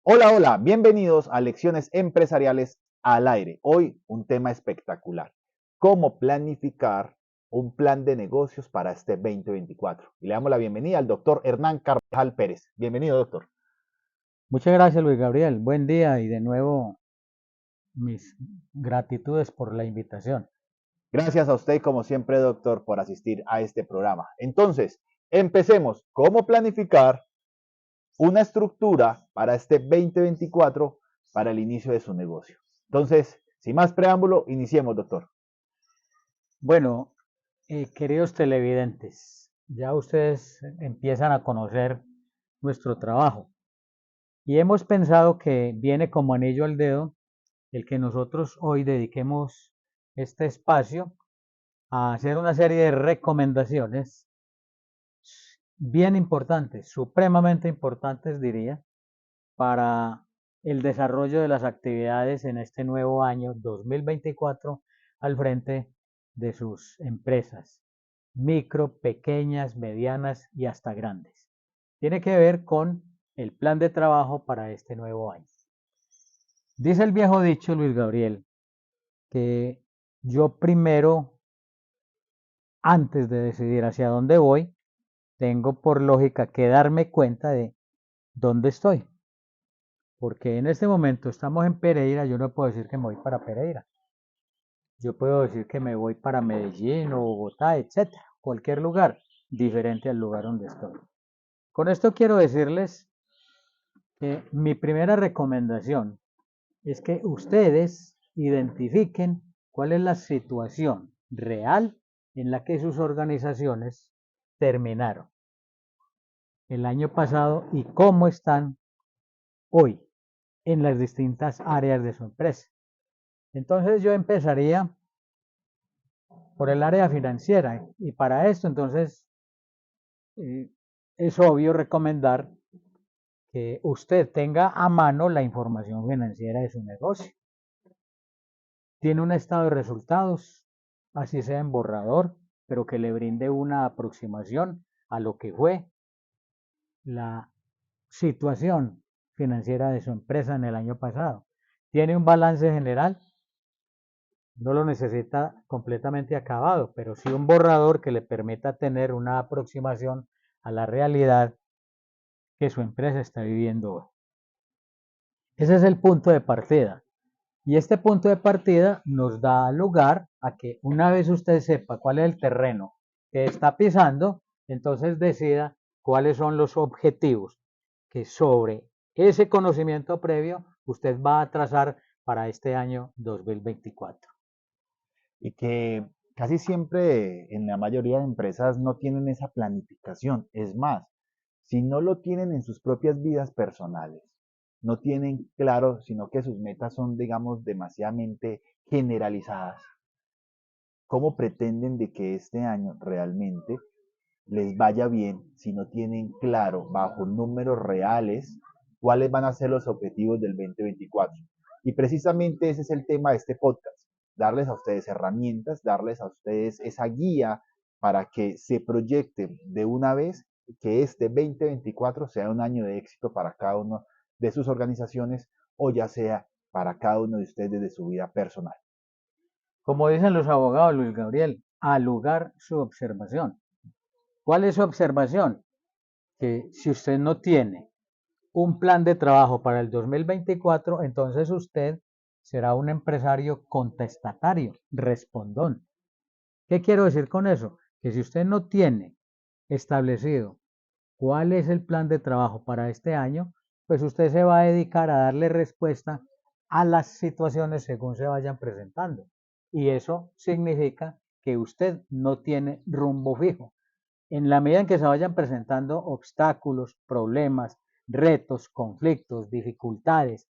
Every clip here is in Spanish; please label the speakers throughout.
Speaker 1: Hola, hola, bienvenidos a Lecciones Empresariales al Aire. Hoy un tema espectacular, cómo planificar un plan de negocios para este 2024. Y le damos la bienvenida al doctor Hernán Carvajal Pérez. Bienvenido, doctor.
Speaker 2: Muchas gracias, Luis Gabriel. Buen día y de nuevo mis gratitudes por la invitación.
Speaker 1: Gracias a usted, como siempre, doctor, por asistir a este programa. Entonces, empecemos. ¿Cómo planificar una estructura para este 2024 para el inicio de su negocio? Entonces, sin más preámbulo, iniciemos, doctor.
Speaker 2: Bueno, queridos televidentes, ya ustedes empiezan a conocer nuestro trabajo y hemos pensado que viene como anillo al dedo el que nosotros hoy dediquemos este espacio a hacer una serie de recomendaciones bien importantes, supremamente importantes diría, para el desarrollo de las actividades en este nuevo año 2024 al frente de sus empresas, micro, pequeñas, medianas y hasta grandes. Tiene que ver con el plan de trabajo para este nuevo año. Dice el viejo dicho, Luis Gabriel, que yo primero, antes de decidir hacia dónde voy, tengo por lógica que darme cuenta de dónde estoy. Porque en este momento estamos en Pereira, yo no puedo decir que me voy para Pereira. Yo puedo decir que me voy para Medellín o Bogotá, etcétera, cualquier lugar diferente al lugar donde estoy. Con esto quiero decirles que mi primera recomendación es que ustedes identifiquen cuál es la situación real en la que sus organizaciones terminaron el año pasado y cómo están hoy en las distintas áreas de su empresa. Entonces yo empezaría por el área financiera y para esto entonces eh, es obvio recomendar que usted tenga a mano la información financiera de su negocio. Tiene un estado de resultados, así sea en borrador, pero que le brinde una aproximación a lo que fue la situación financiera de su empresa en el año pasado. Tiene un balance general, no lo necesita completamente acabado, pero sí un borrador que le permita tener una aproximación a la realidad que su empresa está viviendo hoy. Ese es el punto de partida. Y este punto de partida nos da lugar a que una vez usted sepa cuál es el terreno que está pisando, entonces decida cuáles son los objetivos que sobre ese conocimiento previo usted va a trazar para este año 2024.
Speaker 1: Y que casi siempre en la mayoría de empresas no tienen esa planificación. Es más, si no lo tienen en sus propias vidas personales, no tienen claro, sino que sus metas son, digamos, demasiadamente generalizadas, ¿cómo pretenden de que este año realmente les vaya bien si no tienen claro, bajo números reales, cuáles van a ser los objetivos del 2024? Y precisamente ese es el tema de este podcast, darles a ustedes herramientas, darles a ustedes esa guía para que se proyecten de una vez que este 2024 sea un año de éxito para cada uno de sus organizaciones o ya sea para cada uno de ustedes de su vida personal.
Speaker 2: Como dicen los abogados, Luis Gabriel, al lugar su observación. ¿Cuál es su observación? Que si usted no tiene un plan de trabajo para el 2024, entonces usted será un empresario contestatario, respondón. ¿Qué quiero decir con eso? Que si usted no tiene establecido cuál es el plan de trabajo para este año, pues usted se va a dedicar a darle respuesta a las situaciones según se vayan presentando. Y eso significa que usted no tiene rumbo fijo. En la medida en que se vayan presentando obstáculos, problemas, retos, conflictos, dificultades,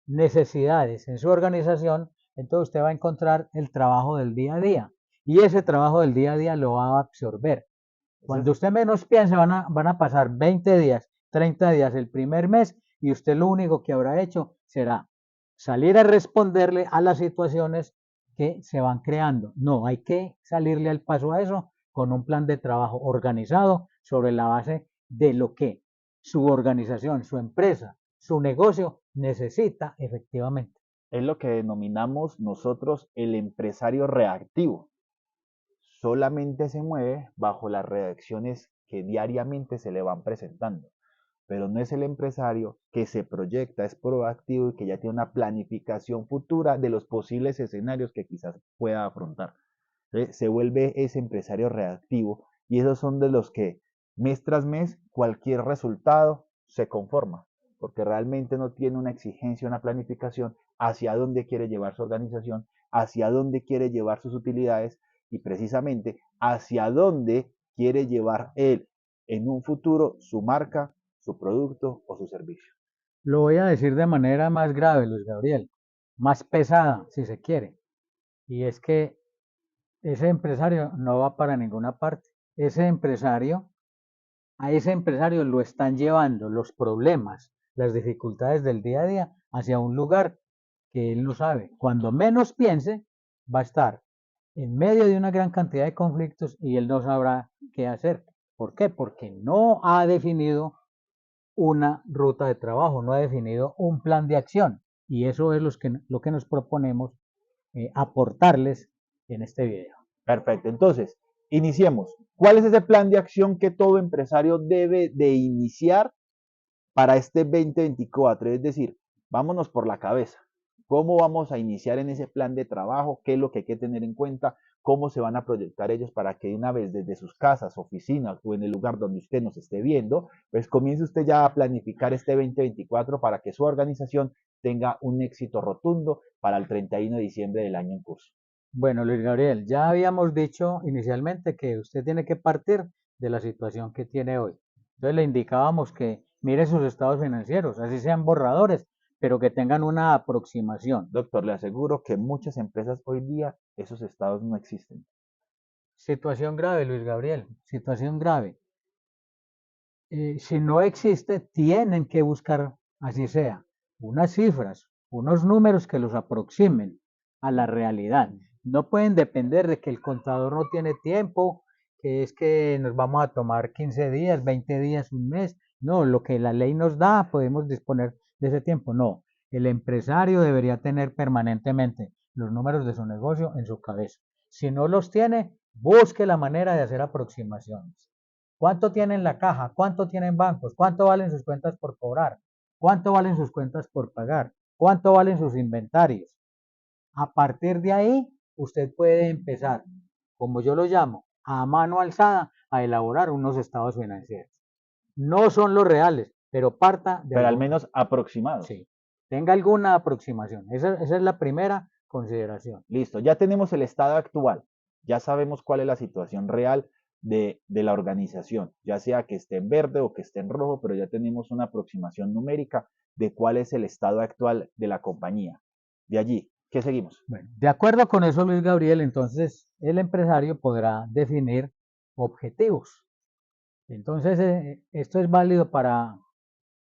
Speaker 2: necesidades en su organización, entonces usted va a encontrar el trabajo del día a día. Y ese trabajo del día a día lo va a absorber. Cuando usted menos piense, van a pasar 20 días, 30 días el primer mes y usted lo único que habrá hecho será salir a responderle a las situaciones que se van creando. No, hay que salirle al paso a eso con un plan de trabajo organizado sobre la base de lo que su organización, su empresa su negocio necesita efectivamente.
Speaker 1: Es lo que denominamos nosotros el empresario reactivo. Solamente se mueve bajo las reacciones que diariamente se le van presentando, pero no es el empresario que se proyecta, es proactivo y que ya tiene una planificación futura de los posibles escenarios que quizás pueda afrontar. Se vuelve ese empresario reactivo y esos son de los que mes tras mes cualquier resultado se conforma, porque realmente no tiene una exigencia, una planificación hacia dónde quiere llevar su organización, hacia dónde quiere llevar sus utilidades y precisamente hacia dónde quiere llevar él en un futuro su marca, su producto o su servicio.
Speaker 2: Lo voy a decir de manera más grave, Luis Gabriel, más pesada, si se quiere. Y es que ese empresario no va para ninguna parte. A ese empresario lo están llevando los problemas, las dificultades del día a día hacia un lugar que él no sabe. Cuando menos piense, va a estar en medio de una gran cantidad de conflictos y él no sabrá qué hacer. ¿Por qué? Porque no ha definido una ruta de trabajo, no ha definido un plan de acción. Y eso es lo que nos proponemos aportarles en este video.
Speaker 1: Perfecto. Entonces, iniciemos. ¿Cuál es ese plan de acción que todo empresario debe de iniciar para este 2024? Es decir, vámonos por la cabeza. ¿Cómo vamos a iniciar en ese plan de trabajo? ¿Qué es lo que hay que tener en cuenta? ¿Cómo se van a proyectar ellos para que una vez desde sus casas, oficinas o en el lugar donde usted nos esté viendo, pues comience usted ya a planificar este 2024 para que su organización tenga un éxito rotundo para el 31 de diciembre del año en curso?
Speaker 2: Bueno, Luis Gabriel, ya habíamos dicho inicialmente que usted tiene que partir de la situación que tiene hoy. Entonces le indicábamos que mire sus estados financieros, así sean borradores, pero que tengan una aproximación.
Speaker 1: Doctor, le aseguro que en muchas empresas hoy día esos estados no existen.
Speaker 2: Situación grave, Luis Gabriel, situación grave. Si no existe, tienen que buscar, así sea, unas cifras, unos números que los aproximen a la realidad. No pueden depender de que el contador no tiene tiempo, que es que nos vamos a tomar 15 días, 20 días, un mes. No, lo que la ley nos da, podemos disponer de ese tiempo. No, el empresario debería tener permanentemente los números de su negocio en su cabeza. Si no los tiene, busque la manera de hacer aproximaciones. ¿Cuánto tiene en la caja? ¿Cuánto tiene en bancos? ¿Cuánto valen sus cuentas por cobrar? ¿Cuánto valen sus cuentas por pagar? ¿Cuánto valen sus inventarios? A partir de ahí, usted puede empezar, como yo lo llamo, a mano alzada, a elaborar unos estados financieros. No son los reales, pero parta de
Speaker 1: Pero al
Speaker 2: algún...
Speaker 1: menos aproximados.
Speaker 2: Sí, tenga alguna aproximación. Esa es la primera consideración.
Speaker 1: Listo, ya tenemos el estado actual, ya sabemos cuál es la situación real de la organización, ya sea que esté en verde o que esté en rojo, pero ya tenemos una aproximación numérica de cuál es el estado actual de la compañía. De allí, ¿qué seguimos?
Speaker 2: Bueno, de acuerdo con eso, Luis Gabriel, entonces el empresario podrá definir objetivos. Entonces, esto es válido para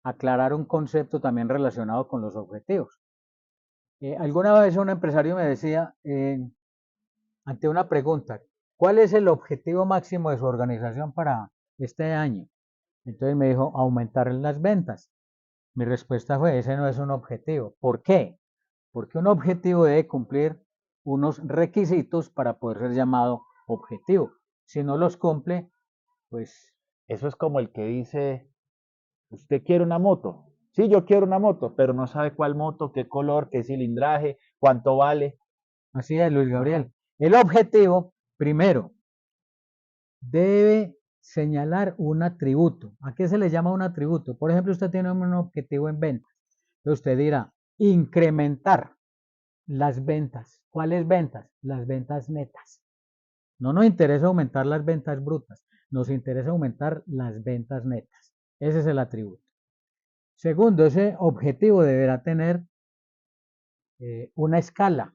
Speaker 2: aclarar un concepto también relacionado con los objetivos. Alguna vez un empresario me decía, ante una pregunta, ¿cuál es el objetivo máximo de su organización para este año? Entonces me dijo, aumentar las ventas. Mi respuesta fue, ese no es un objetivo. ¿Por qué? Porque un objetivo debe cumplir unos requisitos para poder ser llamado objetivo. Si no los cumple, pues...
Speaker 1: Eso es como el que dice, ¿usted quiere una moto? Sí, yo quiero una moto, pero no sabe cuál moto, qué color, qué cilindraje, cuánto vale.
Speaker 2: Así es, Luis
Speaker 1: Ajá.
Speaker 2: Gabriel. El objetivo, primero, debe señalar un atributo. ¿A qué se le llama un atributo? Por ejemplo, usted tiene un objetivo en ventas. Entonces usted dirá, incrementar las ventas. ¿Cuáles ventas? Las ventas netas. No nos interesa aumentar las ventas brutas, nos interesa aumentar las ventas netas. Ese es el atributo. Segundo, ese objetivo deberá tener una escala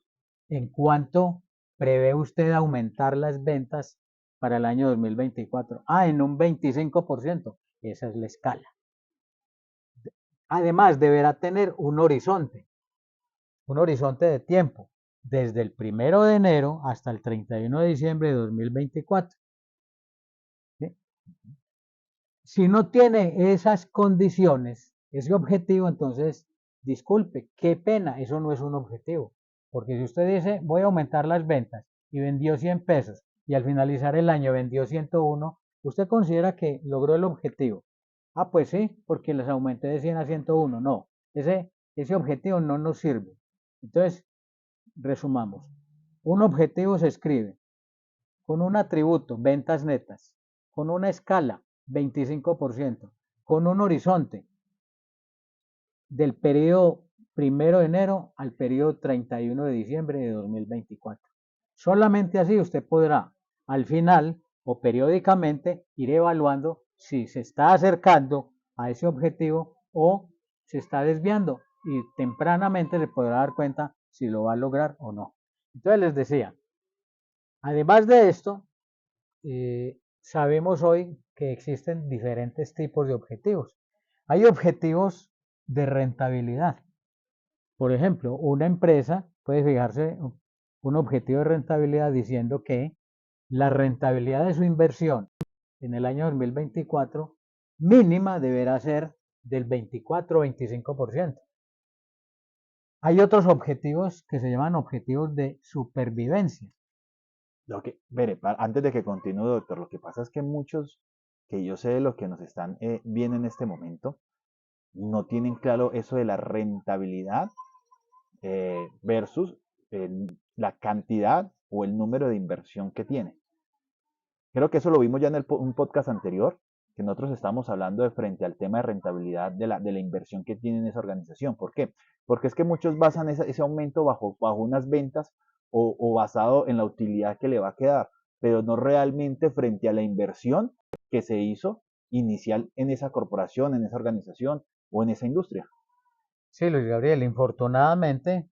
Speaker 2: en cuanto prevé usted aumentar las ventas para el año 2024. En un 25%. Esa es la escala. Además, deberá tener un horizonte de tiempo, desde el 1 de enero hasta el 31 de diciembre de 2024. ¿Sí? Si no tiene esas condiciones, ese objetivo, entonces, disculpe, qué pena, eso no es un objetivo. Porque si usted dice, voy a aumentar las ventas y vendió 100 pesos y al finalizar el año vendió 101, usted considera que logró el objetivo. Ah, pues sí, porque les aumenté de 100 a 101. No, ese objetivo no nos sirve. Entonces, resumamos. Un objetivo se escribe con un atributo, ventas netas, con una escala, 25%, con un horizonte del periodo 1 de enero al periodo 31 de diciembre de 2024. Solamente así usted podrá, al final o periódicamente, ir evaluando si se está acercando a ese objetivo o se está desviando y tempranamente le podrá dar cuenta si lo va a lograr o no. Entonces les decía, además de esto, sabemos hoy que existen diferentes tipos de objetivos. Hay objetivos de rentabilidad. Por ejemplo, una empresa puede fijarse un objetivo de rentabilidad diciendo que la rentabilidad de su inversión en el año 2024 mínima deberá ser del 24 o 25%. Hay otros objetivos que se llaman objetivos de supervivencia.
Speaker 1: Antes de que continúe, doctor, lo que pasa es que muchos, que yo sé de los que nos están viendo en este momento, no tienen claro eso de la rentabilidad versus la cantidad o el número de inversión que tiene. Creo que eso lo vimos ya en un podcast anterior, que nosotros estamos hablando de frente al tema de rentabilidad de la inversión que tiene en esa organización. ¿Por qué? Porque es que muchos basan ese aumento bajo unas ventas o basado en la utilidad que le va a quedar, pero no realmente frente a la inversión que se hizo inicial en esa corporación, en esa organización o en esa industria.
Speaker 2: Sí, Luis Gabriel, infortunadamente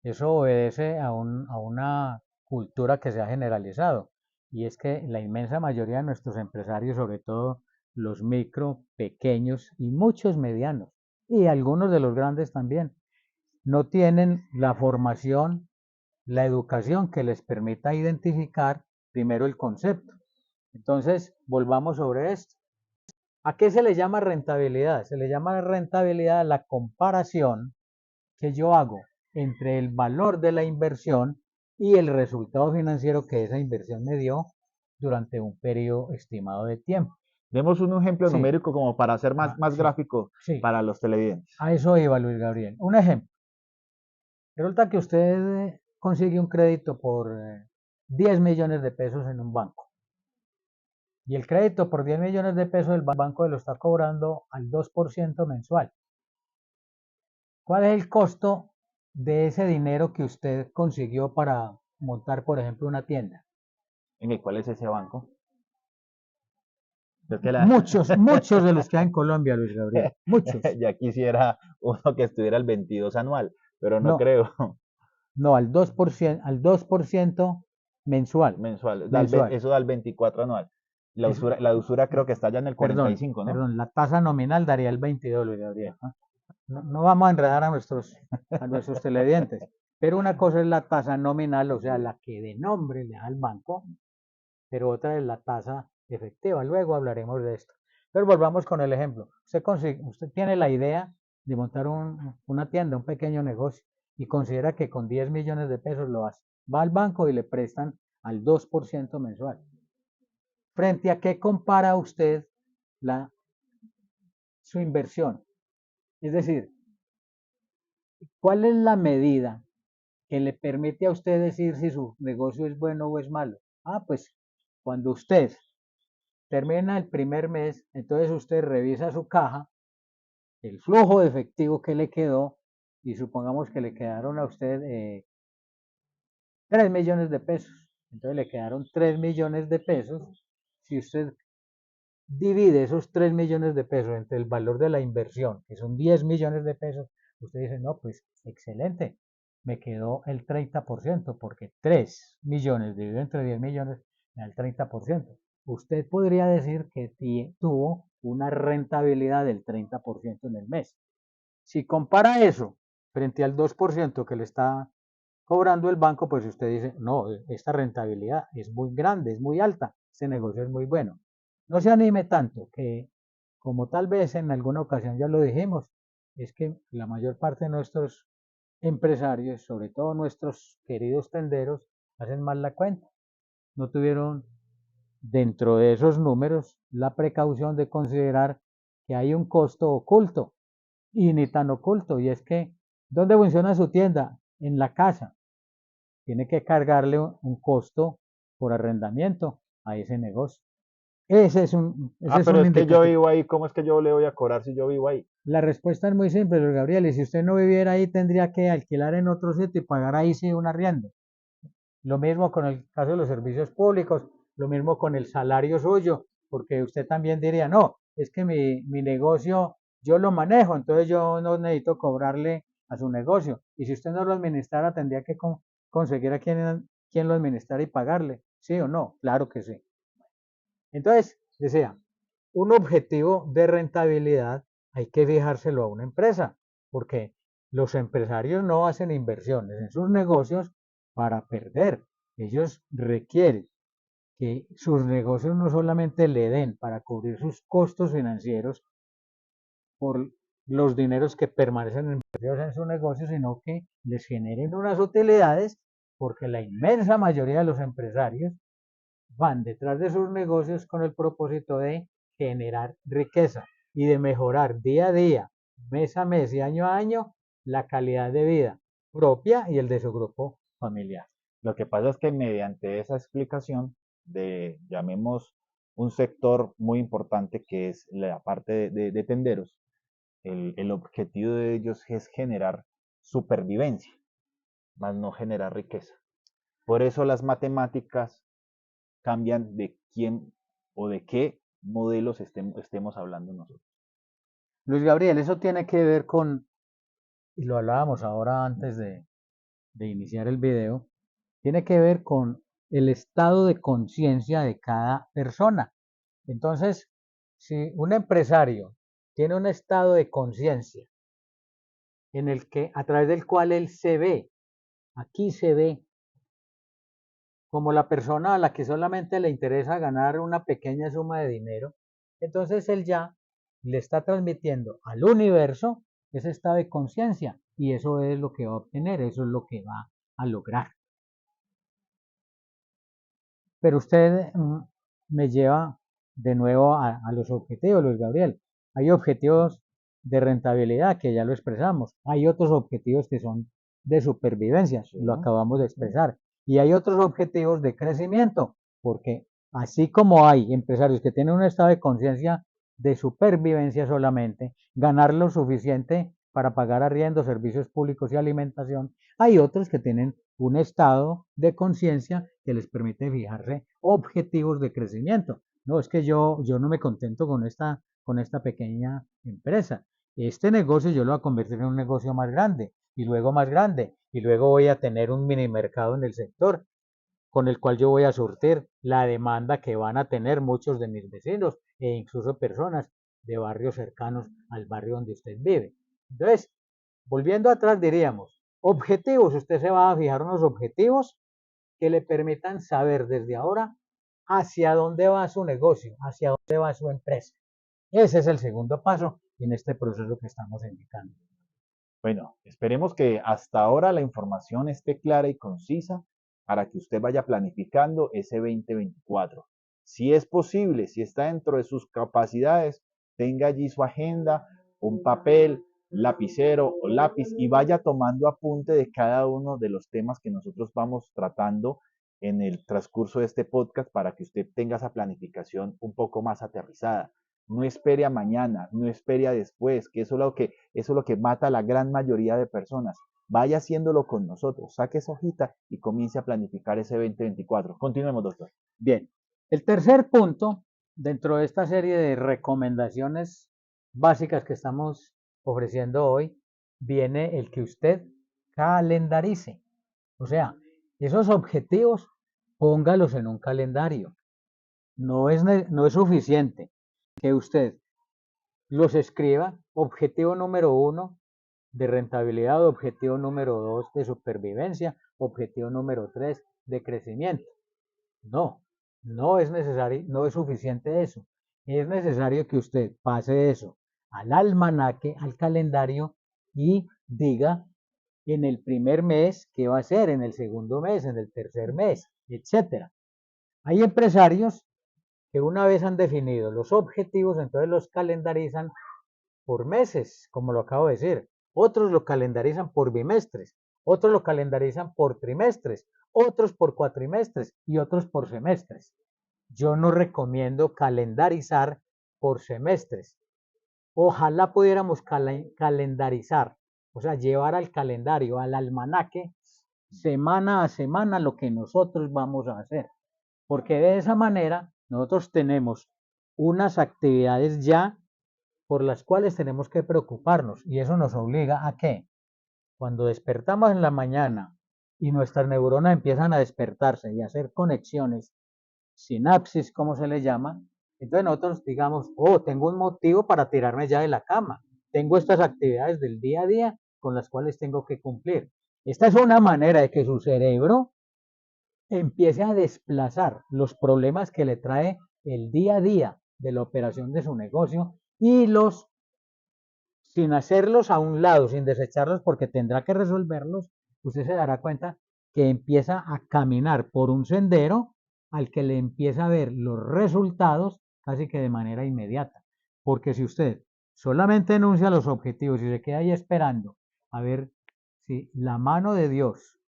Speaker 2: eso obedece a una cultura que se ha generalizado y es que la inmensa mayoría de nuestros empresarios, sobre todo los micro, pequeños y muchos medianos y algunos de los grandes también, no tienen la formación, la educación que les permita identificar primero el concepto. Entonces, volvamos sobre esto. ¿A qué se le llama rentabilidad? Se le llama rentabilidad a la comparación que yo hago entre el valor de la inversión y el resultado financiero que esa inversión me dio durante un periodo estimado de tiempo.
Speaker 1: Demos un ejemplo
Speaker 2: Sí,
Speaker 1: numérico como para hacer más
Speaker 2: sí,
Speaker 1: gráfico
Speaker 2: sí.
Speaker 1: para los televidentes.
Speaker 2: A eso iba Luis Gabriel. Un ejemplo. Resulta que usted consigue un crédito por 10 millones de pesos en un banco. Y el crédito por 10 millones de pesos el banco lo está cobrando al 2% mensual. ¿Cuál es el costo de ese dinero que usted consiguió para montar, por ejemplo, una tienda?
Speaker 1: ¿En el cual es ese banco? Es que
Speaker 2: Muchos de los que hay en Colombia, Luis Gabriel. Muchos.
Speaker 1: ya quisiera uno que estuviera al 22 anual, pero no
Speaker 2: No,
Speaker 1: creo.
Speaker 2: no, al 2% mensual.
Speaker 1: Mensual.
Speaker 2: Mensual.
Speaker 1: Eso da el 24 anual.
Speaker 2: Es,
Speaker 1: La usura creo que está ya en el
Speaker 2: perdón,
Speaker 1: 45, ¿no?
Speaker 2: perdón, la tasa nominal daría el 22, Luis Gabriel. No, no vamos a enredar a nuestros televidentes. Pero una cosa es la tasa nominal, o sea, la que de nombre le da el banco, pero otra es la tasa efectiva. Luego hablaremos de esto. Pero volvamos con el ejemplo. Usted tiene la idea de montar una tienda, un pequeño negocio, y considera que con 10 millones de pesos lo hace. Va al banco y le prestan al 2% mensual. ¿Frente a qué compara usted su inversión? Es decir, ¿cuál es la medida que le permite a usted decir si su negocio es bueno o es malo? Ah, pues cuando usted termina el primer mes, entonces usted revisa su caja, el flujo de efectivo que le quedó, y supongamos que le quedaron a usted 3 millones de pesos. Entonces le quedaron 3 millones de pesos. Si usted divide esos 3 millones de pesos entre el valor de la inversión, que son 10 millones de pesos, usted dice, no, pues excelente, me quedó el 30%, porque 3 millones dividido entre 10 millones me da el 30%. Usted podría decir que tuvo una rentabilidad del 30% en el mes. Si compara eso frente al 2% que le está cobrando el banco, pues usted dice, no, esta rentabilidad es muy grande, es muy alta, este negocio es muy bueno. No se anime tanto, que como tal vez en alguna ocasión ya lo dijimos, es que la mayor parte de nuestros empresarios, sobre todo nuestros queridos tenderos, hacen mal la cuenta. No tuvieron dentro de esos números la precaución de considerar que hay un costo oculto y ni tan oculto, y es que ¿dónde funciona su tienda? En la casa. Tiene que cargarle un costo por arrendamiento a ese negocio. Ese
Speaker 1: Ah,
Speaker 2: es
Speaker 1: pero
Speaker 2: un
Speaker 1: es que yo
Speaker 2: indicativo.
Speaker 1: vivo ahí, ¿cómo es que yo le voy a cobrar si yo vivo ahí?
Speaker 2: La respuesta es muy simple, Luis Gabriel, y si usted no viviera ahí, tendría que alquilar en otro sitio y pagar ahí sí un arriendo. Lo mismo con el caso de los servicios públicos, lo mismo con el salario suyo, porque usted también diría, no, es que mi negocio yo lo manejo, entonces yo no necesito cobrarle a su negocio. Y si usted no lo administrara, tendría que conseguir a quien lo administrara y pagarle. ¿Sí o no? Claro que sí. Entonces, decía, un objetivo de rentabilidad hay que fijárselo a una empresa, porque los empresarios no hacen inversiones en sus negocios para perder. Ellos requieren que sus negocios no solamente le den para cubrir sus costos financieros por los dineros que permanecen invertidos en su negocio, sino que les generen unas utilidades, porque la inmensa mayoría de los empresarios van detrás de sus negocios con el propósito de generar riqueza y de mejorar día a día, mes a mes y año a año la calidad de vida propia y el de su grupo familiar.
Speaker 1: Lo que pasa es que mediante esa explicación de, llamemos, un sector muy importante que es la parte de tenderos, el objetivo de ellos es generar supervivencia, más no generar riqueza. Por eso las matemáticas cambian de quién o de qué modelos estemos hablando nosotros.
Speaker 2: Luis Gabriel, eso tiene que ver con, y lo hablábamos ahora antes de iniciar el video, tiene que ver con el estado de conciencia de cada persona. Entonces, si un empresario tiene un estado de conciencia en el que a través del cual él se ve, aquí se ve como la persona a la que solamente le interesa ganar una pequeña suma de dinero, entonces él ya le está transmitiendo al universo ese estado de conciencia y eso es lo que va a obtener, eso es lo que va a lograr. Pero usted me lleva de nuevo a los objetivos, Luis Gabriel. Hay objetivos de rentabilidad que ya lo expresamos. Hay otros objetivos que son de supervivencia,
Speaker 1: Sí.
Speaker 2: lo acabamos de expresar. Y hay otros objetivos de crecimiento, porque así como hay empresarios que tienen un estado de conciencia de supervivencia solamente, ganar lo suficiente para pagar arriendo, servicios públicos y alimentación, hay otros que tienen un estado de conciencia que les permite fijarse objetivos de crecimiento. No, es que yo no me contento con esta pequeña empresa. Este negocio yo lo voy a convertir en un negocio más grande y luego más grande y luego voy a tener un mini mercado en el sector con el cual yo voy a surtir la demanda que van a tener muchos de mis vecinos e incluso personas de barrios cercanos al barrio donde usted vive. Entonces, volviendo atrás diríamos, objetivos, usted se va a fijar unos objetivos que le permitan saber desde ahora hacia dónde va su negocio, hacia dónde va su empresa. Ese es el segundo paso en este proceso que estamos indicando.
Speaker 1: Bueno, esperemos que hasta ahora la información esté clara y concisa para que usted vaya planificando ese 2024. Si es posible, si está dentro de sus capacidades, tenga allí su agenda, un papel, lapicero o lápiz y vaya tomando apunte de cada uno de los temas que nosotros vamos tratando en el transcurso de este podcast para que usted tenga esa planificación un poco más aterrizada. No espere a mañana, no espere a después, que eso es lo que mata a la gran mayoría de personas. Vaya haciéndolo con nosotros, saque esa hojita y comience a planificar ese 2024. Continuemos, doctor.
Speaker 2: Bien, el tercer punto dentro de esta serie de recomendaciones básicas que estamos ofreciendo hoy, viene el que usted calendarice. O sea, esos objetivos, póngalos en un calendario. No es suficiente que usted los escriba, objetivo número 1 de rentabilidad, objetivo número 2 de supervivencia, objetivo número 3 de crecimiento. No, no es necesario, no es suficiente eso. es necesario que usted pase eso al almanaque, al calendario y diga en el primer mes qué va a hacer, en el segundo mes, en el tercer mes, etcétera. Hay empresarios que una vez han definido los objetivos, entonces los calendarizan por meses, como lo acabo de decir. Otros lo calendarizan por bimestres, otros lo calendarizan por trimestres, otros por cuatrimestres y otros por semestres. Yo no recomiendo calendarizar por semestres. Ojalá pudiéramos calendarizar, o sea, llevar al calendario, al almanaque, semana a semana lo que nosotros vamos a hacer. Porque de esa manera nosotros tenemos unas actividades ya por las cuales tenemos que preocuparnos y eso nos obliga a que cuando despertamos en la mañana y nuestras neuronas empiezan a despertarse y a hacer conexiones, sinapsis, como se le llama, entonces nosotros digamos, oh, tengo un motivo para tirarme ya de la cama, tengo estas actividades del día a día con las cuales tengo que cumplir. Esta es una manera de que su cerebro empiece a desplazar los problemas que le trae el día a día de la operación de su negocio y los, sin hacerlos a un lado, sin desecharlos porque tendrá que resolverlos, usted se dará cuenta que empieza a caminar por un sendero al que le empieza a ver los resultados casi que de manera inmediata. Porque si usted solamente enuncia los objetivos y se queda ahí esperando a ver si la mano de Dios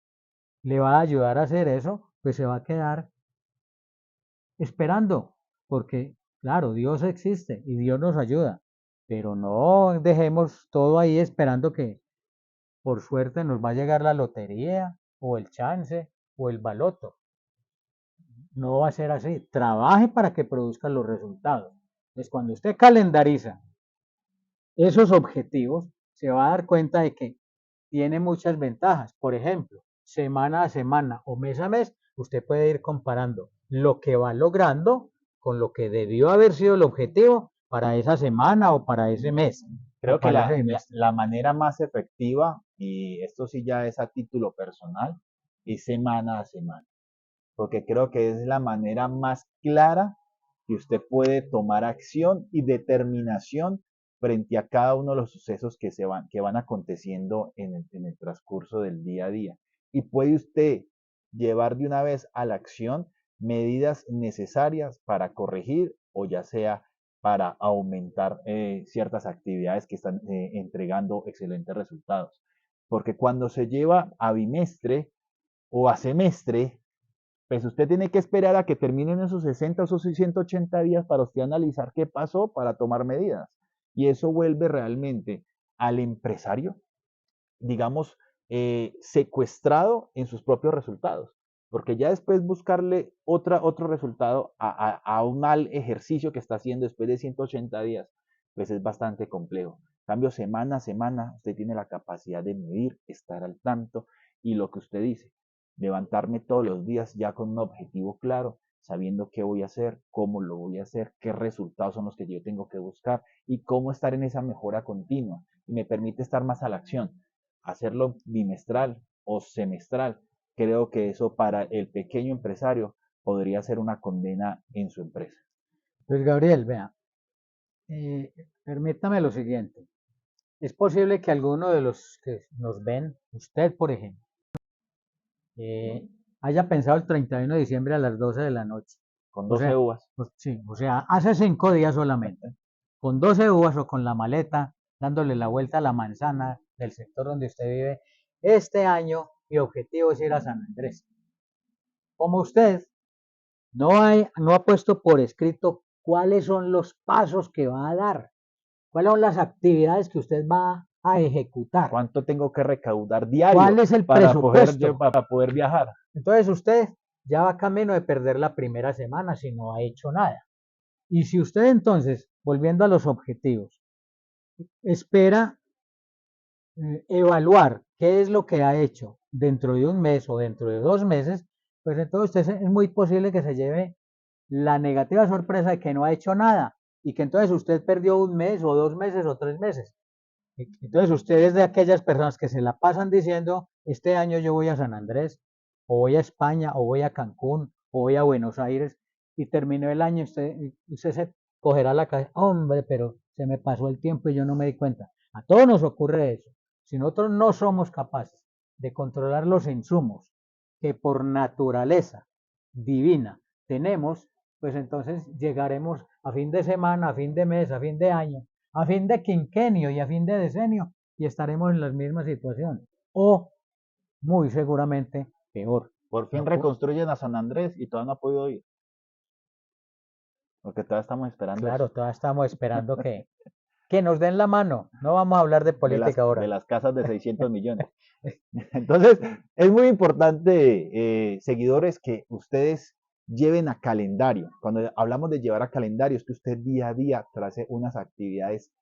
Speaker 2: le va a ayudar a hacer eso, pues se va a quedar esperando, porque claro, Dios existe y Dios nos ayuda, pero no dejemos todo ahí esperando que por suerte nos va a llegar la lotería o el chance o el baloto. No va a ser así. Trabaje para que produzca los resultados. Entonces, cuando usted calendariza esos objetivos, se va a dar cuenta de que tiene muchas ventajas. Por ejemplo, semana a semana o mes a mes, usted puede ir comparando lo que va logrando con lo que debió haber sido el objetivo para esa semana o para ese mes o
Speaker 1: Creo que
Speaker 2: para ese semestre.
Speaker 1: la manera más efectiva, y esto sí ya es a título personal, es semana a semana, porque creo que es la manera más clara que usted puede tomar acción y determinación frente a cada uno de los sucesos que van aconteciendo en el transcurso del día a día. Y puede usted llevar de una vez a la acción medidas necesarias para corregir o ya sea para aumentar ciertas actividades que están entregando excelentes resultados. Porque cuando se lleva a bimestre o a semestre, pues usted tiene que esperar a que terminen esos 60 o esos 180 días para usted analizar qué pasó para tomar medidas. Y eso vuelve realmente al empresario, digamos, secuestrado en sus propios resultados. Porque ya después buscarle otro resultado a un mal ejercicio que está haciendo después de 180 días, pues es bastante complejo. En cambio, semana a semana, usted tiene la capacidad de medir, estar al tanto y lo que usted dice, levantarme todos los días ya con un objetivo claro, sabiendo qué voy a hacer, cómo lo voy a hacer, qué resultados son los que yo tengo que buscar y cómo estar en esa mejora continua. Y me permite estar más a la acción. Hacerlo bimestral o semestral, creo que eso para el pequeño empresario podría ser una condena en su empresa.
Speaker 2: Pues Gabriel, vea, permítame lo siguiente. Es posible que alguno de los que nos ven, usted por ejemplo, haya pensado el 31 de diciembre a las 12 de la noche.
Speaker 1: Con
Speaker 2: O
Speaker 1: 12
Speaker 2: sea,
Speaker 1: uvas.
Speaker 2: sí, o sea, hace 5 días solamente, con 12 uvas o con la maleta, dándole la vuelta a la manzana del sector donde usted vive. Este año mi objetivo es ir a San Andrés. Como usted no ha puesto por escrito cuáles son los pasos que va a dar, cuáles son las actividades que usted va a ejecutar,
Speaker 1: ¿Cuánto tengo que recaudar
Speaker 2: cuál
Speaker 1: diario
Speaker 2: es el presupuesto.
Speaker 1: para poder viajar?
Speaker 2: Entonces usted ya va camino de perder la primera semana si no ha hecho nada. Y si usted entonces, volviendo a los objetivos, espera evaluar qué es lo que ha hecho dentro de un mes o dentro de 2 meses, pues entonces usted es muy posible que se lleve la negativa sorpresa de que no ha hecho nada y que entonces usted perdió un mes o 2 meses o 3 meses. Entonces usted es de aquellas personas que se la pasan diciendo, este año yo voy a San Andrés, o voy a España, o voy a Cancún, o voy a Buenos Aires, y terminó el año, usted se cogerá la cabeza, hombre, pero se me pasó el tiempo y yo no me di cuenta. A todos nos ocurre eso. Si nosotros no somos capaces de controlar los insumos que por naturaleza divina tenemos, pues entonces llegaremos a fin de semana, a fin de mes, a fin de año, a fin de quinquenio y a fin de decenio y estaremos en la misma situación. O muy seguramente peor.
Speaker 1: Por fin reconstruyen a San Andrés y todavía no ha podido ir, porque todavía estamos esperando eso.
Speaker 2: Claro, todavía estamos esperando que nos den la mano. No vamos a hablar de política
Speaker 1: De
Speaker 2: ahora.
Speaker 1: las casas de 600 millones. Entonces, es muy importante, seguidores, que ustedes lleven a calendario. Cuando hablamos de llevar a calendario, es que usted día a día trace unas actividades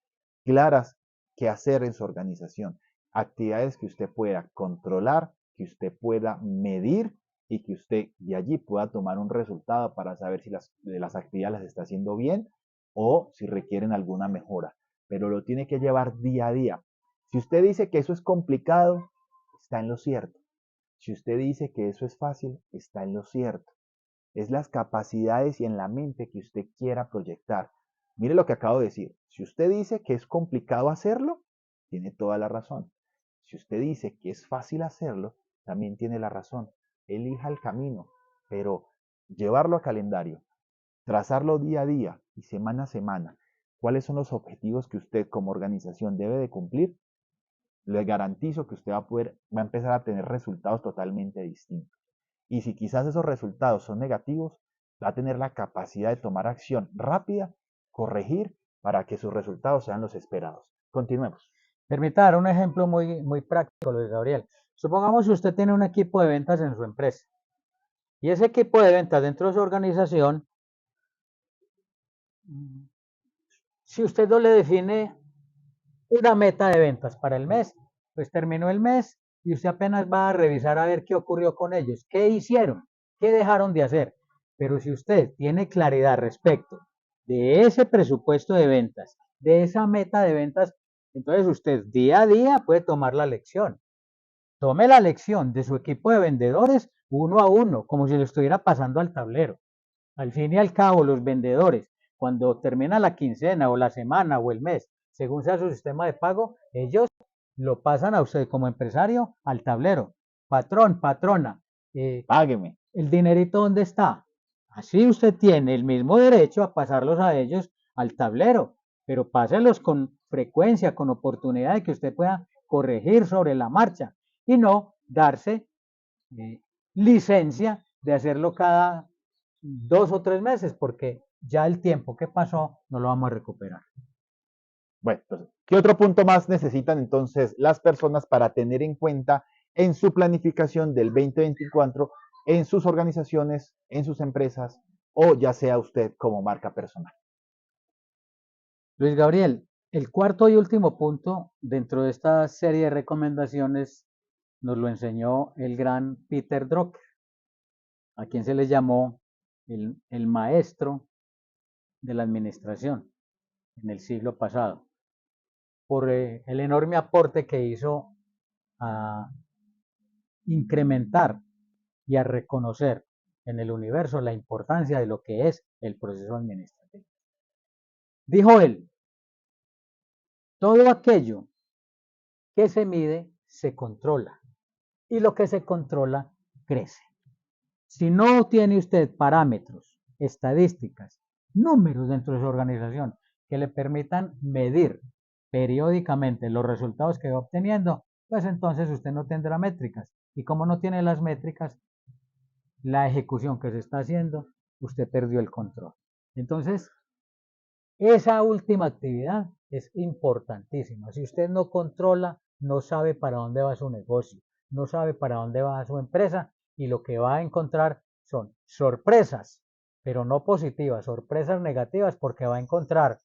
Speaker 1: claras que hacer en su organización. Actividades que usted pueda controlar, que usted pueda medir y que usted de allí pueda tomar un resultado para saber si las actividades las está haciendo bien o si requieren alguna mejora. Pero lo tiene que llevar día a día. Si usted dice que eso es complicado, está en lo cierto. Si usted dice que eso es fácil, está en lo cierto. Es las capacidades y en la mente que usted quiera proyectar. Mire lo que acabo de decir. Si usted dice que es complicado hacerlo, tiene toda la razón. Si usted dice que es fácil hacerlo, también tiene la razón. Elija el camino, pero llevarlo a calendario, trazarlo día a día y semana a semana. ¿Cuáles son los objetivos que usted como organización debe de cumplir? Le garantizo que usted va a empezar a tener resultados totalmente distintos. Y si quizás esos resultados son negativos, va a tener la capacidad de tomar acción rápida, corregir para que sus resultados sean los esperados. Continuemos.
Speaker 2: Permita dar un ejemplo muy práctico, Luis Gabriel. Supongamos que usted tiene un equipo de ventas en su empresa y ese equipo de ventas dentro de su organización, si usted no le define una meta de ventas para el mes, pues terminó el mes y usted apenas va a revisar a ver qué ocurrió con ellos, qué hicieron, qué dejaron de hacer. Pero si usted tiene claridad respecto de ese presupuesto de ventas, de esa meta de ventas, entonces usted día a día puede tomar la lección. Tome la lección de su equipo de vendedores uno a uno, como si lo estuviera pasando al tablero. Al fin y al cabo, los vendedores, cuando termina la quincena o la semana o el mes, según sea su sistema de pago, ellos lo pasan a usted como empresario al tablero. Patrón, patrona,
Speaker 1: Págueme.
Speaker 2: ¿el dinerito dónde está? Así usted tiene el mismo derecho a pasarlos a ellos al tablero, pero páselos con frecuencia, con oportunidad de que usted pueda corregir sobre la marcha y no darse licencia de hacerlo cada 2 o 3 meses, porque ya el tiempo que pasó no lo vamos a recuperar.
Speaker 1: Bueno, entonces, ¿qué otro punto más necesitan entonces las personas para tener en cuenta en su planificación del 2024, en sus organizaciones, en sus empresas o ya sea usted como marca personal?
Speaker 2: Luis Gabriel, el cuarto y último punto dentro de esta serie de recomendaciones nos lo enseñó el gran Peter Drucker, a quien se le llamó el maestro de la administración en el siglo pasado, por el enorme aporte que hizo a incrementar y a reconocer en el universo la importancia de lo que es el proceso administrativo. Dijo él, todo aquello que se mide se controla y lo que se controla crece. Si no tiene usted parámetros, estadísticas, números dentro de su organización que le permitan medir periódicamente los resultados que va obteniendo, pues entonces usted no tendrá métricas. Y como no tiene las métricas, la ejecución que se está haciendo, usted perdió el control. Entonces, esa última actividad es importantísima. Si usted no controla, no sabe para dónde va su negocio, no sabe para dónde va su empresa y lo que va a encontrar son sorpresas, pero no positivas, sorpresas negativas porque va a encontrar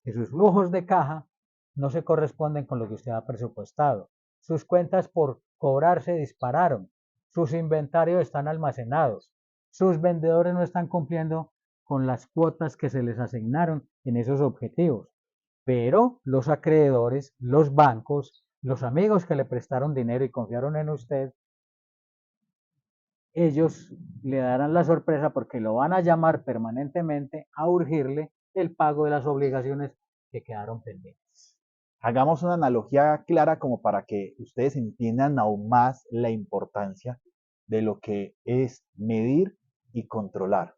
Speaker 2: que sus flujos de caja no se corresponden con lo que usted ha presupuestado. Sus cuentas por cobrar se dispararon, sus inventarios están almacenados, sus vendedores no están cumpliendo con las cuotas que se les asignaron en esos objetivos. Pero los acreedores, los bancos, los amigos que le prestaron dinero y confiaron en usted, ellos le darán la sorpresa porque lo van a llamar permanentemente a urgirle el pago de las obligaciones que quedaron pendientes.
Speaker 1: Hagamos una analogía clara como para que ustedes entiendan aún más la importancia de lo que es medir y controlar.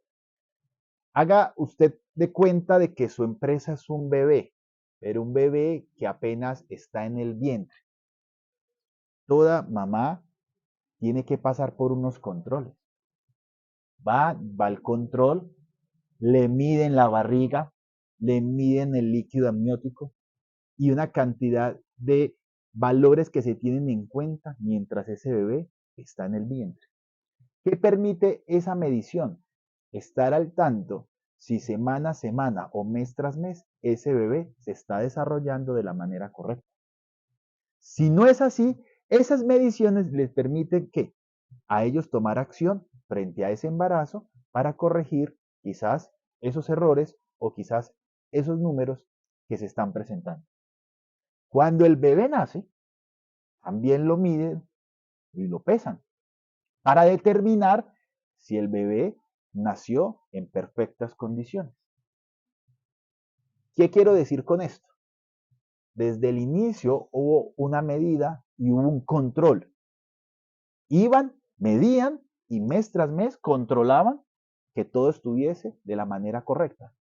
Speaker 1: Haga usted de cuenta de que su empresa es un bebé, pero un bebé que apenas está en el vientre. Toda mamá tiene que pasar por unos controles. Va al control, le miden la barriga, le miden el líquido amniótico y una cantidad de valores que se tienen en cuenta mientras ese bebé está en el vientre. ¿Qué permite esa medición? Estar al tanto si semana a semana o mes tras mes ese bebé se está desarrollando de la manera correcta. Si no es así, esas mediciones les permiten que a ellos tomar acción frente a ese embarazo para corregir quizás esos errores o quizás esos números que se están presentando. Cuando el bebé nace, también lo miden y lo pesan para determinar si el bebé nació en perfectas condiciones. ¿Qué quiero decir con esto? Desde el inicio hubo una medida y hubo un control. Iban, medían y mes tras mes controlaban que todo estuviese de la manera correcta.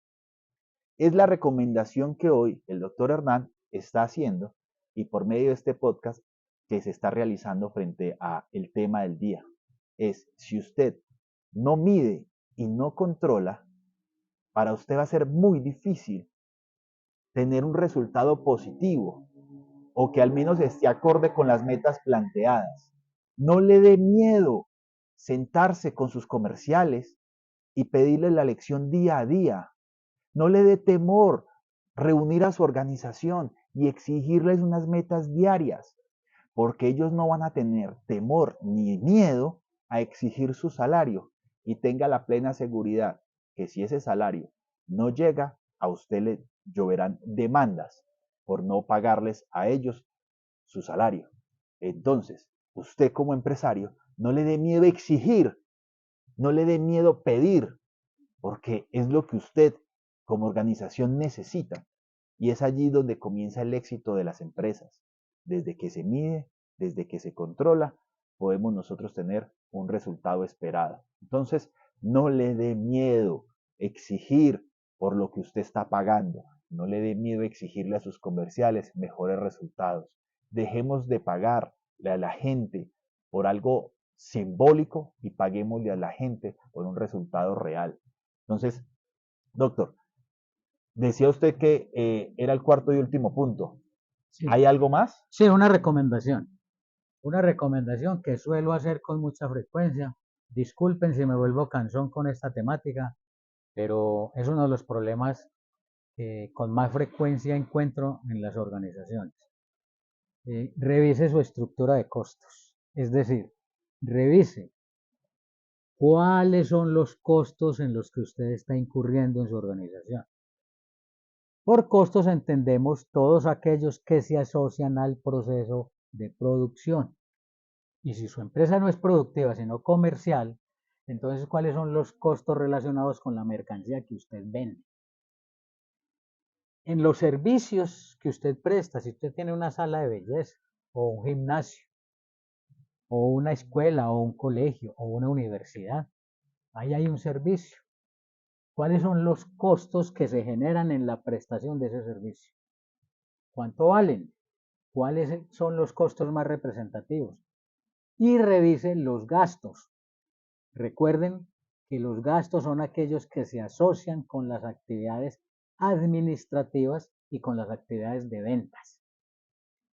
Speaker 1: Es la recomendación que hoy el doctor Hernán está haciendo y por medio de este podcast que se está realizando frente a el tema del día. Es si usted no mide y no controla, para usted va a ser muy difícil tener un resultado positivo o que al menos esté acorde con las metas planteadas. No le dé miedo sentarse con sus comerciales y pedirle la lección día a día. No le dé temor reunir a su organización y exigirles unas metas diarias, porque ellos no van a tener temor ni miedo a exigir su salario y tenga la plena seguridad que si ese salario no llega, a usted le lloverán demandas por no pagarles a ellos su salario. Entonces, usted como empresario, no le dé miedo exigir, no le dé miedo pedir, porque es lo que usted como organización necesita. Y es allí donde comienza el éxito de las empresas. Desde que se mide, desde que se controla, podemos nosotros tener un resultado esperado. Entonces, no le dé miedo exigir por lo que usted está pagando. No le dé miedo exigirle a sus comerciales mejores resultados. Dejemos de pagarle a la gente por algo simbólico y paguémosle a la gente por un resultado real. Entonces, doctor, decía usted que era el cuarto y último punto.
Speaker 2: Sí,
Speaker 1: ¿Hay algo más?
Speaker 2: sí, una recomendación que suelo hacer con mucha frecuencia. Disculpen si me vuelvo cansón con esta temática, pero es uno de los problemas que con más frecuencia encuentro en las organizaciones. Revise su estructura de costos, es decir, revise cuáles son los costos en los que usted está incurriendo en su organización. Por costos entendemos todos aquellos que se asocian al proceso de producción. Y si su empresa no es productiva, sino comercial, entonces ¿cuáles son los costos relacionados con la mercancía que usted vende? En los servicios que usted presta, si usted tiene una sala de belleza o un gimnasio o una escuela o un colegio o una universidad, ahí hay un servicio. ¿Cuáles son los costos que se generan en la prestación de ese servicio? ¿Cuánto valen? ¿Cuáles son los costos más representativos? Y revise los gastos. Recuerden que los gastos son aquellos que se asocian con las actividades administrativas y con las actividades de ventas.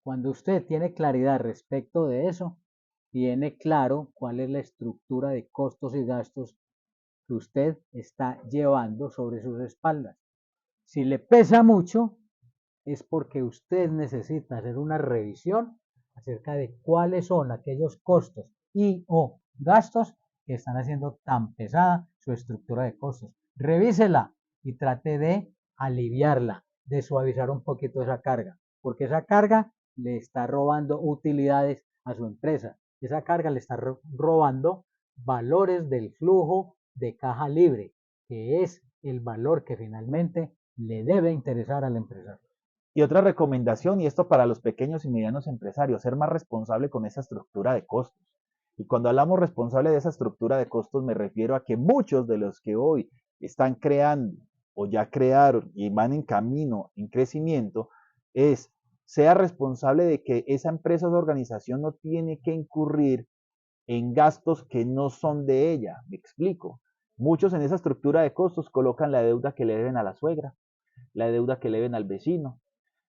Speaker 2: Cuando usted tiene claridad respecto de eso, tiene claro cuál es la estructura de costos y gastos que usted está llevando sobre sus espaldas. Si le pesa mucho, es porque usted necesita hacer una revisión acerca de cuáles son aquellos costos y o gastos que están haciendo tan pesada su estructura de costos. Revísela y trate de aliviarla, de suavizar un poquito esa carga, porque esa carga le está robando utilidades a su empresa. Esa carga le está robando valores del flujo de caja libre, que es el valor que finalmente le debe interesar al empresario.
Speaker 1: Y otra recomendación, y esto para los pequeños y medianos empresarios, ser más responsable con esa estructura de costos. Y cuando hablamos responsable de esa estructura de costos, me refiero a que muchos de los que hoy están creando o ya crearon y van en camino, en crecimiento, es sea responsable de que esa empresa o organización no tiene que incurrir en gastos que no son de ella. Me explico. Muchos en esa estructura de costos colocan la deuda que le deben a la suegra, la deuda que le deben al vecino,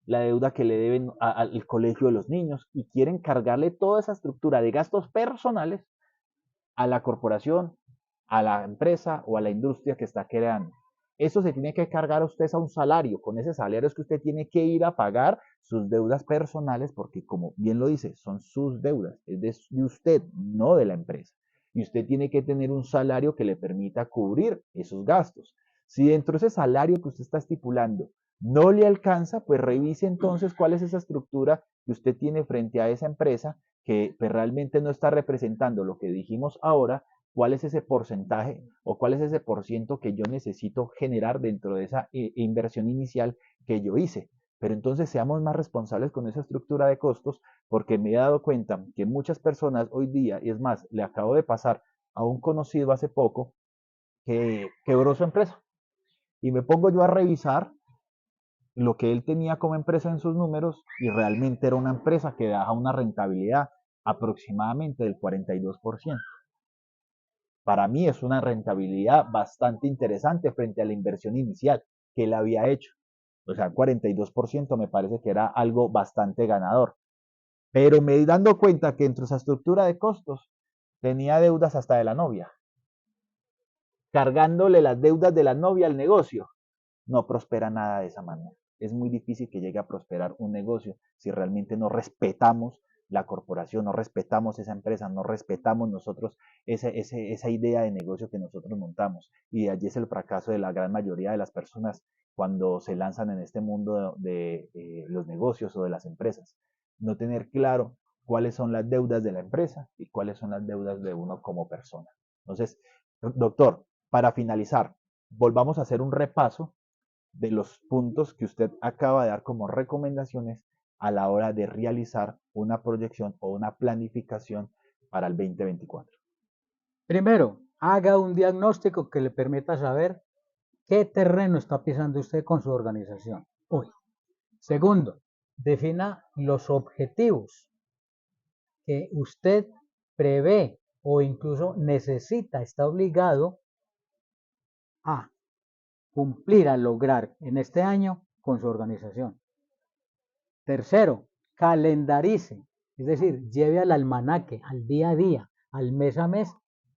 Speaker 1: la deuda que le deben al colegio de los niños y quieren cargarle toda esa estructura de gastos personales a la corporación, a la empresa o a la industria que está creando. Eso se tiene que cargar a usted a un salario. Con ese salario es que usted tiene que ir a pagar sus deudas personales porque, como bien lo dice, son sus deudas. Es de usted, no de la empresa. Y usted tiene que tener un salario que le permita cubrir esos gastos. Si dentro de ese salario que usted está estipulando no le alcanza, pues revise entonces cuál es esa estructura que usted tiene frente a esa empresa que pues, realmente no está representando lo que dijimos ahora, cuál es ese porcentaje o cuál es ese por ciento que yo necesito generar dentro de esa inversión inicial que yo hice. Pero entonces seamos más responsables con esa estructura de costos porque me he dado cuenta que muchas personas hoy día, y es más, le acabo de pasar a un conocido hace poco que quebró su empresa y me pongo yo a revisar lo que él tenía como empresa en sus números y realmente era una empresa que daba una rentabilidad aproximadamente del 42%. Para mí es una rentabilidad bastante interesante frente a la inversión inicial que él había hecho. O sea, 42% me parece que era algo bastante ganador. Pero me di dando cuenta que entre esa estructura de costos tenía deudas hasta de la novia, cargándole las deudas de la novia al negocio. No prospera nada de esa manera. Es muy difícil que llegue a prosperar un negocio si realmente no respetamos la corporación, no respetamos esa empresa, no respetamos nosotros esa idea de negocio que nosotros montamos. Y de allí es el fracaso de la gran mayoría de las personas cuando se lanzan en este mundo de los negocios o de las empresas. No tener claro cuáles son las deudas de la empresa y cuáles son las deudas de uno como persona. Entonces, doctor, para finalizar, volvamos a hacer un repaso de los puntos que usted acaba de dar como recomendaciones a la hora de realizar una proyección o una planificación para el 2024.
Speaker 2: Primero, haga un diagnóstico que le permita saber qué terreno está pisando usted con su organización hoy. Segundo, defina los objetivos que usted prevé o incluso necesita, está obligado a cumplir, a lograr en este año con su organización. Tercero, calendarice, es decir, lleve al almanaque, al día a día, al mes a mes,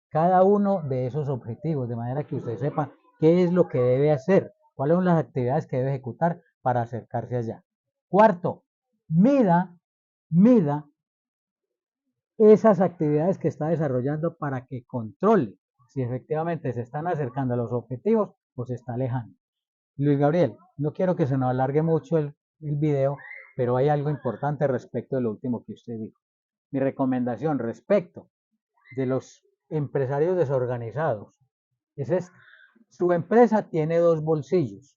Speaker 2: cada uno de esos objetivos, de manera que usted sepa qué es lo que debe hacer, cuáles son las actividades que debe ejecutar para acercarse allá. Cuarto, mida esas actividades que está desarrollando para que controle si efectivamente se están acercando a los objetivos o se está alejando. Luis Gabriel, no quiero que se nos alargue mucho el video, pero hay algo importante respecto de lo último que usted dijo. Mi recomendación respecto de los empresarios desorganizados es esta. Su empresa tiene dos bolsillos.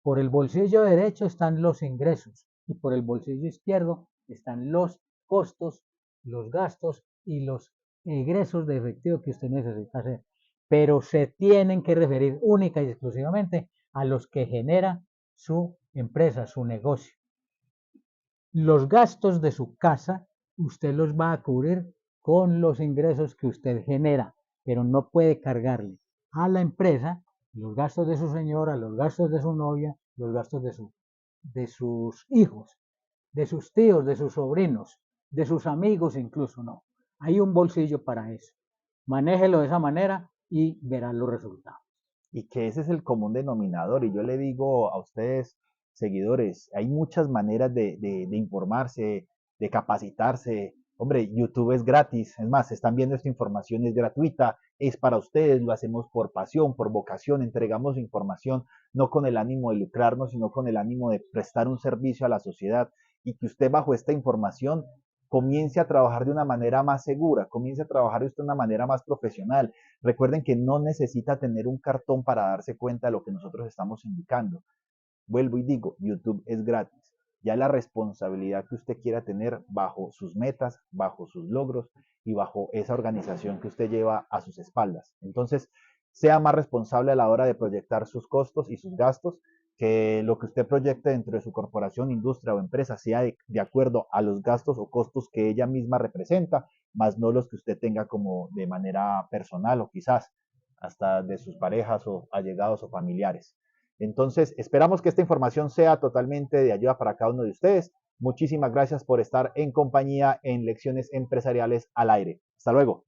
Speaker 2: Por el bolsillo derecho están los ingresos y por el bolsillo izquierdo están los costos, los gastos y los egresos de efectivo que usted necesita hacer. Pero se tienen que referir única y exclusivamente a los que genera su empresa, su negocio. Los gastos de su casa usted los va a cubrir con los ingresos que usted genera, pero no puede cargarle a la empresa los gastos de su señora, los gastos de su novia, los gastos de sus hijos, de sus tíos, de sus sobrinos, de sus amigos incluso, no. Hay un bolsillo para eso. Manéjelo de esa manera y verán los resultados.
Speaker 1: Y que ese es el común denominador. Y yo le digo a ustedes, seguidores, hay muchas maneras de informarse, de capacitarse. Hombre, YouTube es gratis. Es más, están viendo esta información, es gratuita, es para ustedes, lo hacemos por pasión, por vocación, entregamos información no con el ánimo de lucrarnos, sino con el ánimo de prestar un servicio a la sociedad y que usted bajo esta información comience a trabajar de una manera más segura, comience a trabajar de una manera más profesional. Recuerden que no necesita tener un cartón para darse cuenta de lo que nosotros estamos indicando. Vuelvo y digo, YouTube es gratis. Ya la responsabilidad que usted quiera tener bajo sus metas, bajo sus logros y bajo esa organización que usted lleva a sus espaldas. Entonces, sea más responsable a la hora de proyectar sus costos y sus gastos, que lo que usted proyecte dentro de su corporación, industria o empresa sea de acuerdo a los gastos o costos que ella misma representa, más no los que usted tenga como de manera personal o quizás hasta de sus parejas o allegados o familiares. Entonces, esperamos que esta información sea totalmente de ayuda para cada uno de ustedes. Muchísimas gracias por estar en compañía en Lecciones Empresariales al Aire. Hasta luego.